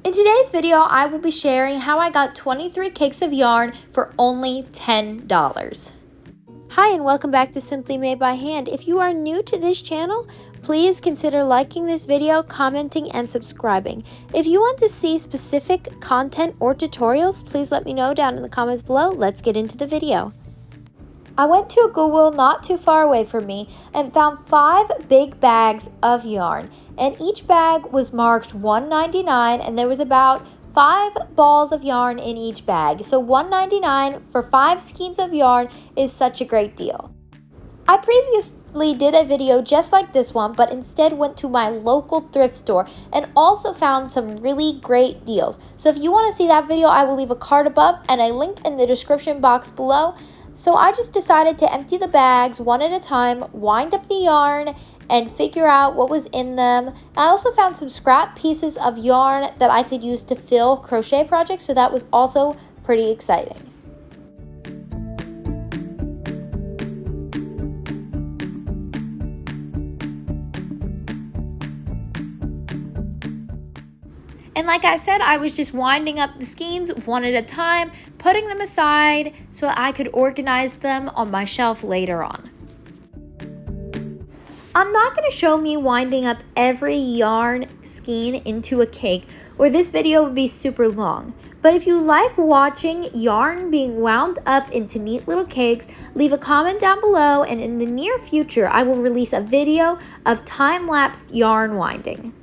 In today's video, I will be sharing how I got 23 cakes of yarn for only $10. Hi and welcome back to Simply Made by Hand. If you are new to this channel, please consider liking this video, commenting, and subscribing. If you want to see specific content or tutorials, please let me know down in the comments below. Let's get into the video. I went to a Goodwill not too far away from me and found 5 big bags of yarn, and each bag was marked $1.99, and there was about 5 balls of yarn in each bag. So $1.99 for 5 skeins of yarn is such a great deal. I previously did a video just like this one, but instead went to my local thrift store and also found some really great deals. So if you want to see that video, I will leave a card above and a link in the description box below. So I just decided to empty the bags one at a time, wind up the yarn, and figure out what was in them. I also found some scrap pieces of yarn that I could use to fill crochet projects, so that was also pretty exciting. And like I said, I was just winding up the skeins one at a time, putting them aside so I could organize them on my shelf later on. I'm not going to show me winding up every yarn skein into a cake, or this video would be super long. But if you like watching yarn being wound up into neat little cakes, leave a comment down below, and in the near future I will release a video of time-lapsed yarn winding.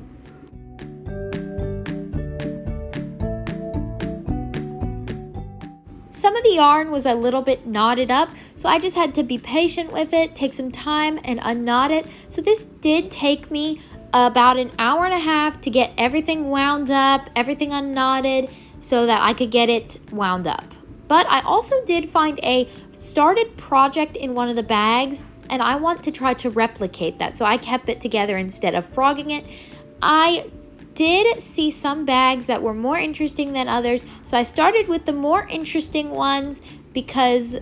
Some of the yarn was a little bit knotted up, so I just had to be patient with it, take some time and unknot it. So this did take me about an hour and a half to get everything wound up, everything unknotted, so that I could get it wound up. But I also did find a started project in one of the bags, and I want to try to replicate that, so I kept it together instead of frogging it. I did see some bags that were more interesting than others, so I started with the more interesting ones because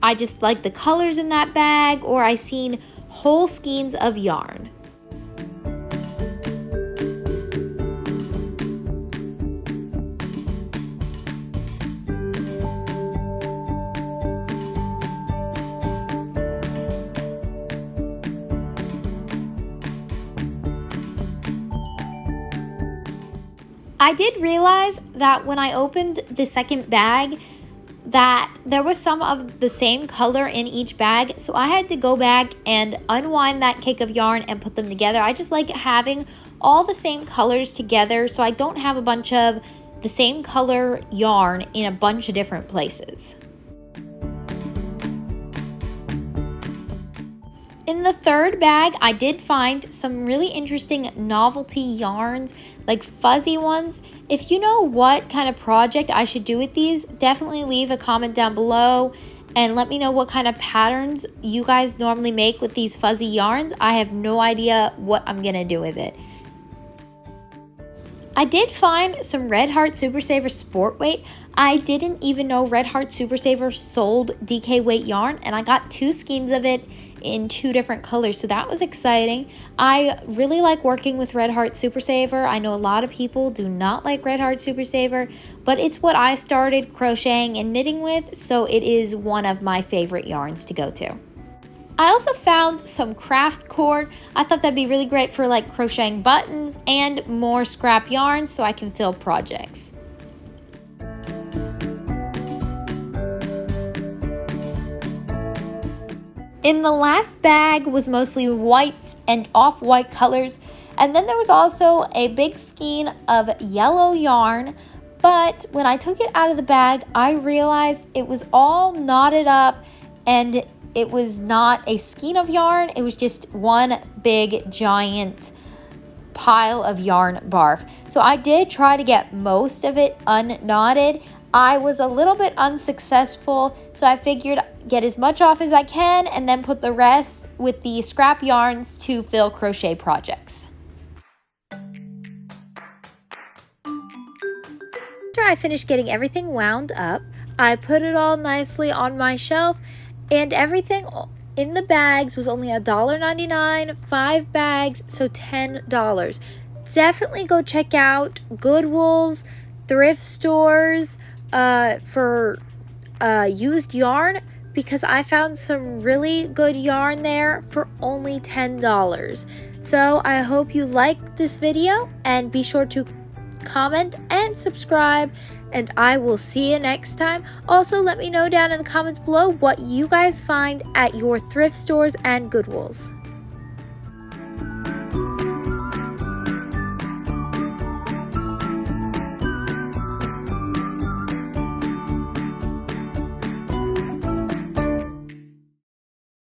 I just like the colors in that bag, or I seen whole skeins of yarn. I did realize that when I opened the second bag that there was some of the same color in each bag, so I had to go back and unwind that cake of yarn and put them together. I just like having all the same colors together so I don't have a bunch of the same color yarn in a bunch of different places. In the third bag, I did find some really interesting novelty yarns, like fuzzy ones. If you know what kind of project I should do with these, definitely leave a comment down below and let me know what kind of patterns you guys normally make with these fuzzy yarns. I have no idea what I'm gonna do with it. I did find some Red Heart Super Saver Sport Weight. I didn't even know Red Heart Super Saver sold DK weight yarn, and I got 2 skeins of it in 2 different colors, so that was exciting. I really like working with Red Heart Super Saver. I know a lot of people do not like Red Heart Super Saver, but it's what I started crocheting and knitting with, so it is one of my favorite yarns to go to. I also found some craft cord. I thought that'd be really great for like crocheting buttons, and more scrap yarn so I can fill projects. In the last bag was mostly whites and off-white colors, and then there was also a big skein of yellow yarn, but when I took it out of the bag, I realized it was all knotted up and it was not a skein of yarn, it was just one big giant pile of yarn barf. So I did try to get most of it unknotted. I was a little bit unsuccessful, so I figured get as much off as I can and then put the rest with the scrap yarns to fill crochet projects. After I finished getting everything wound up, I put it all nicely on my shelf, and everything in the bags was only $1.99, 5 bags, so $10. definitely go check out Goodwill's, thrift stores for used yarn, because I found some really good yarn there for only $10. So I hope you liked this video, and be sure to comment and subscribe, and I will see you next time. Also, let me know down in the comments below what you guys find at your thrift stores and Goodwills.